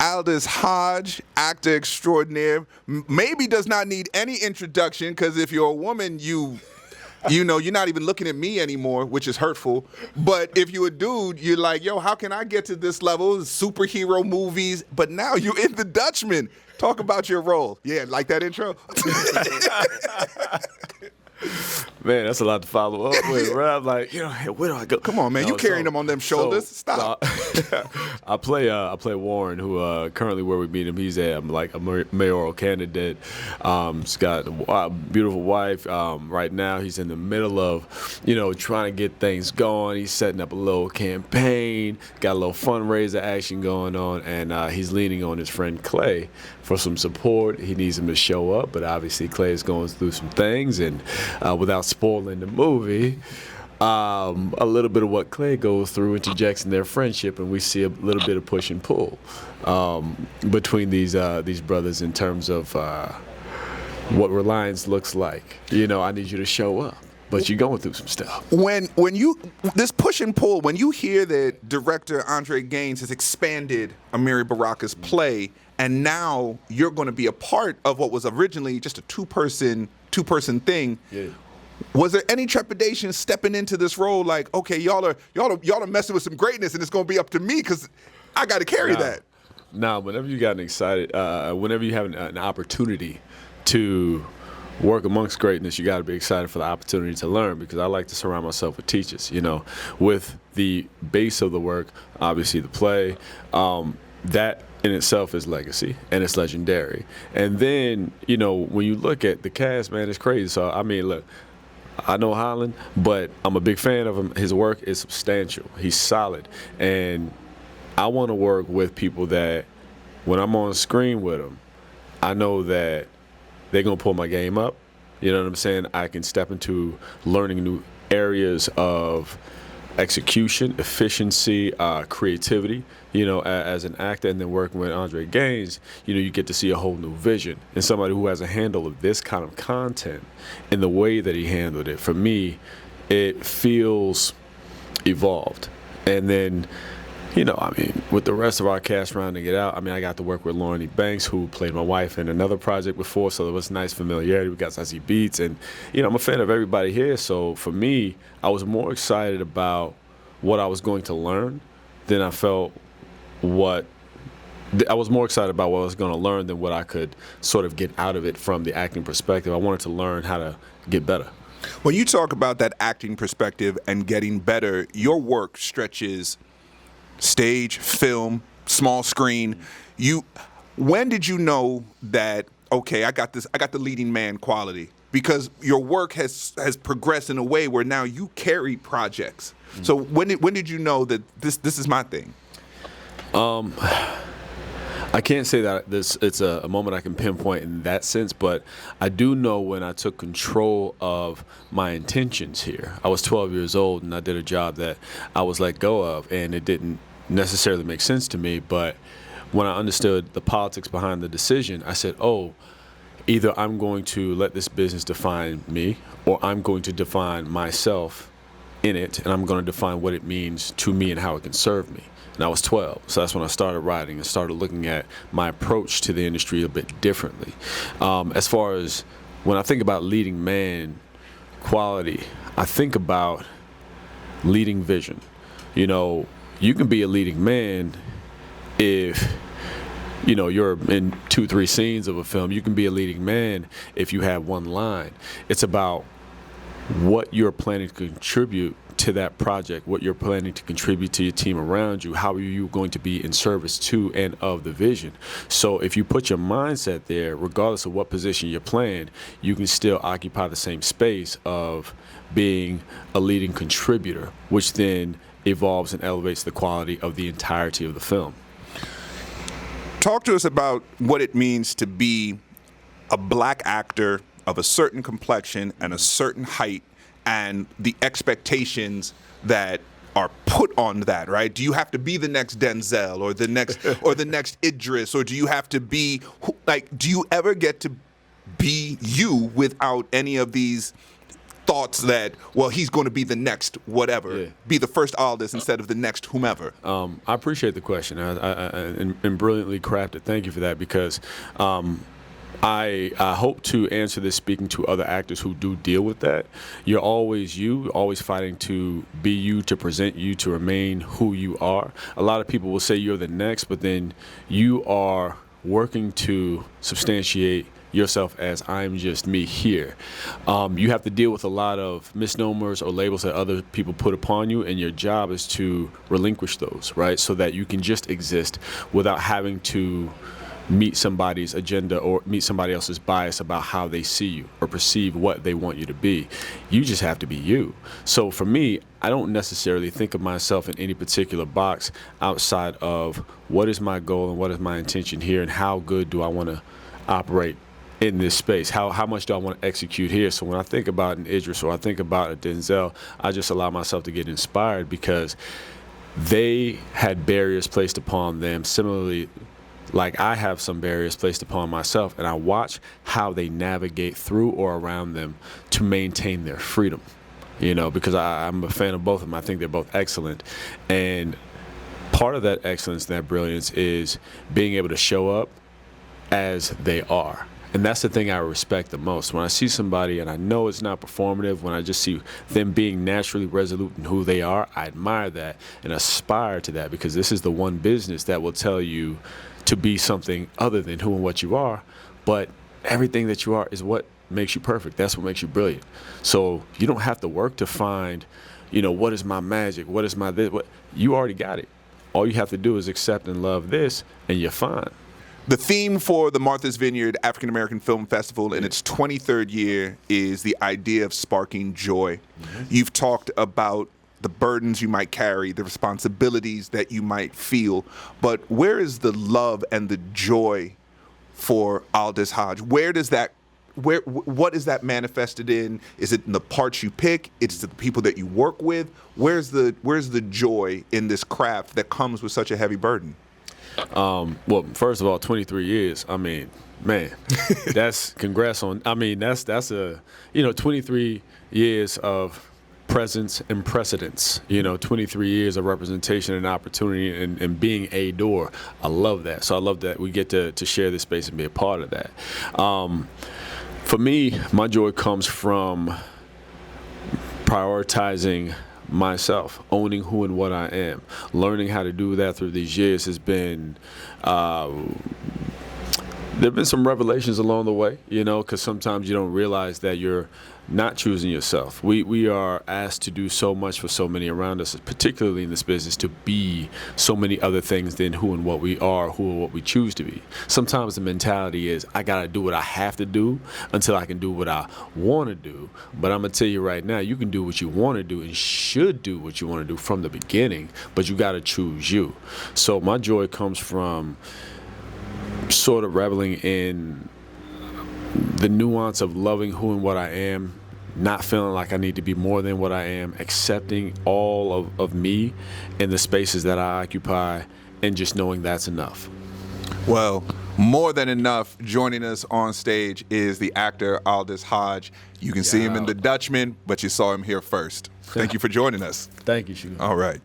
Aldis Hodge, actor extraordinaire, maybe does not need any introduction because if you're a woman, you know, you're not even looking at me anymore, which is hurtful. But if you're a dude, you're like, yo, how can I get to this level? Superhero movies. But now you're in The Dutchman. Talk about your role. Yeah, like that intro? Man, that's a lot to follow up with. Right? I'm like, where do I go? Come on, man. You carrying them on them shoulders. Stop. I play Warren, who currently where we meet him, he's a mayoral candidate. He's got a beautiful wife. Right now, he's in the middle of, trying to get things going. He's setting up a little campaign, got a little fundraiser action going on, and he's leaning on his friend Clay for some support. He needs him to show up, but obviously Clay is going through some things, and without spoiling the movie, a little bit of what Clay goes through interjects in their friendship, and we see a little bit of push and pull between these brothers in terms of what Reliance looks like. I need you to show up, but you're going through some stuff. When you this push and pull, when you hear that director Andre Gaines has expanded Amiri Baraka's play, and now you're going to be a part of what was originally just a two-person thing. Yeah. Was there any trepidation stepping into this role? Like, okay, y'all are messing with some greatness, and it's going to be up to me because I got to carry that. Now, whenever you got excited, whenever you have an opportunity to work amongst greatness, you got to be excited for the opportunity to learn, because I like to surround myself with teachers. With the base of the work, obviously the play, that in itself is legacy, and it's legendary. And then, when you look at the cast, man, it's crazy. So, I mean, look, I know Holland, but I'm a big fan of him. His work is substantial. He's solid. And I want to work with people that, when I'm on screen with them, I know that they're going to pull my game up. You know what I'm saying? I can step into learning new areas of execution, efficiency, creativity, as an actor. And then working with Andre Gaines, you get to see a whole new vision. And somebody who has a handle of this kind of content and the way that he handled it, for me, it feels evolved. And then, with the rest of our cast rounding it out, I got to work with Lauren E. Banks, who played my wife in another project before, so there was nice familiarity. We got Zazie Beats, and, I'm a fan of everybody here. So for me, I was more excited about what I was going to learn than I felt I was more excited about what I was going to learn than what I could sort of get out of it from the acting perspective. I wanted to learn how to get better. When you talk about that acting perspective and getting better, your work stretches stage, film, small screen. When did you know that, okay, I got the leading man quality? Because your work has progressed in a way where now you carry projects. Mm-hmm. So when did you know that this is my thing? I can't say that it's a moment I can pinpoint in that sense, but I do know when I took control of my intentions here. I was 12 years old, and I did a job that I was let go of, and it didn't necessarily make sense to me. But when I understood the politics behind the decision, I said, either I'm going to let this business define me, or I'm going to define myself in it, and I'm going to define what it means to me and how it can serve me. And I was 12, so that's when I started writing and started looking at my approach to the industry a bit differently. As far as when I think about leading man quality, I think about leading vision. You can be a leading man if you're in 2-3 scenes of a film. You can be a leading man if you have one line. It's about what you're planning to contribute to that project, what you're planning to contribute to your team around you, how are you going to be in service to and of the vision. So if you put your mindset there, regardless of what position you're playing, you can still occupy the same space of being a leading contributor, which then evolves and elevates the quality of the entirety of the film. Talk to us about what it means to be a black actor of a certain complexion and a certain height, and the expectations that are put on that, right? Do you have to be the next Denzel or the next Idris, or do you have to be do you ever get to be you without any of these thoughts that, well, he's going to be the next whatever, be the first Aldis instead of the next whomever? I appreciate the question and brilliantly crafted. Thank you for that, because I hope to answer this speaking to other actors who do deal with that. You're always you, always fighting to be you, to present you, to remain who you are. A lot of people will say you're the next, but then you are working to substantiate yourself as I'm just me here. You have to deal with a lot of misnomers or labels that other people put upon you, and your job is to relinquish those, right? So that you can just exist without having to meet somebody's agenda or meet somebody else's bias about how they see you or perceive what they want you to be. You just have to be you. So for me, I don't necessarily think of myself in any particular box outside of what is my goal and what is my intention here, and how good do I want to operate in this space? How much do I want to execute here? So when I think about an Idris or I think about a Denzel, I just allow myself to get inspired because they had barriers placed upon them. Similarly, like I have some barriers placed upon myself, and I watch how they navigate through or around them to maintain their freedom, because I'm a fan of both of them. I think they're both excellent. And part of that excellence, that brilliance, is being able to show up as they are. And that's the thing I respect the most. When I see somebody and I know it's not performative, when I just see them being naturally resolute in who they are, I admire that and aspire to that, because this is the one business that will tell you to be something other than who and what you are. But everything that you are is what makes you perfect. That's what makes you brilliant. So you don't have to work to find, what is my magic? What is my this? What? You already got it. All you have to do is accept and love this, and you're fine. The theme for the Martha's Vineyard African American Film Festival in its 23rd year is the idea of sparking joy. Mm-hmm. You've talked about the burdens you might carry, the responsibilities that you might feel, but where is the love and the joy for Aldis Hodge? What is that manifested in? Is it in the parts you pick? It's the people that you work with? Where's the joy in this craft that comes with such a heavy burden? Well, first of all, 23 years. I mean, man, that's congrats on. I mean, that's 23 years of presence and precedence. 23 years of representation and opportunity and being a door. I love that. So I love that we get to share this space and be a part of that. For me, my joy comes from prioritizing myself, owning who and what I am. Learning how to do that through these years has been, there have been some revelations along the way, because sometimes you don't realize that you're not choosing yourself. We are asked to do so much for so many around us, particularly in this business, to be so many other things than who and what we are, who and what we choose to be. Sometimes the mentality is, I got to do what I have to do until I can do what I want to do. But I'm going to tell you right now, you can do what you want to do and should do what you want to do from the beginning, but you got to choose you. So my joy comes from sort of reveling in the nuance of loving who and what I am, not feeling like I need to be more than what I am, accepting all of me in the spaces that I occupy, and just knowing that's enough. Well, more than enough. Joining us on stage is the actor Aldis Hodge. You can see him in The Dutchman, but you saw him here first. Thank you for joining us. Thank you, Shu. All right.